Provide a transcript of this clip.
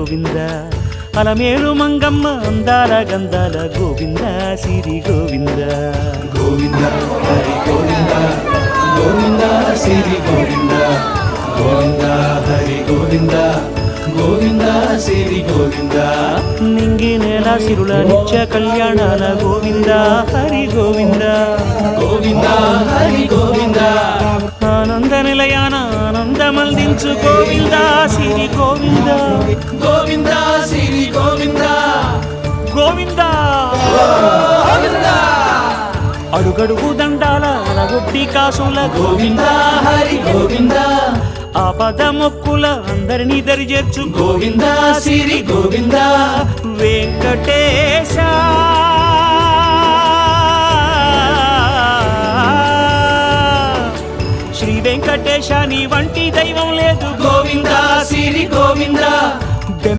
గోవింద అలమేలు మంగమ్మ అందాల గంధాల గోవింద సిరి గోవింద గోవింద హరి గోవింద గోవింద సిరి గోవింద గోవింద హరి గోవింద గోవింద సిరి గోవింద నింగి నేల సిరుల నిత్య కళ్యాణాల గోవింద హరి గోవింద గోవింద హరి గోవింద ఆనంద నిలయాన ఆనందమల్దించు గోవింద సిరి గోవింద గోవింద సిరి గోవింద గోవింద అడుగడుగు దండాల అలగొట్టి కాసుల గోవింద హరి గోవింద ఆపద మొక్కుల అందరినీ దరి చేర్చు గోవింద సిరి గోవింద వెంకటే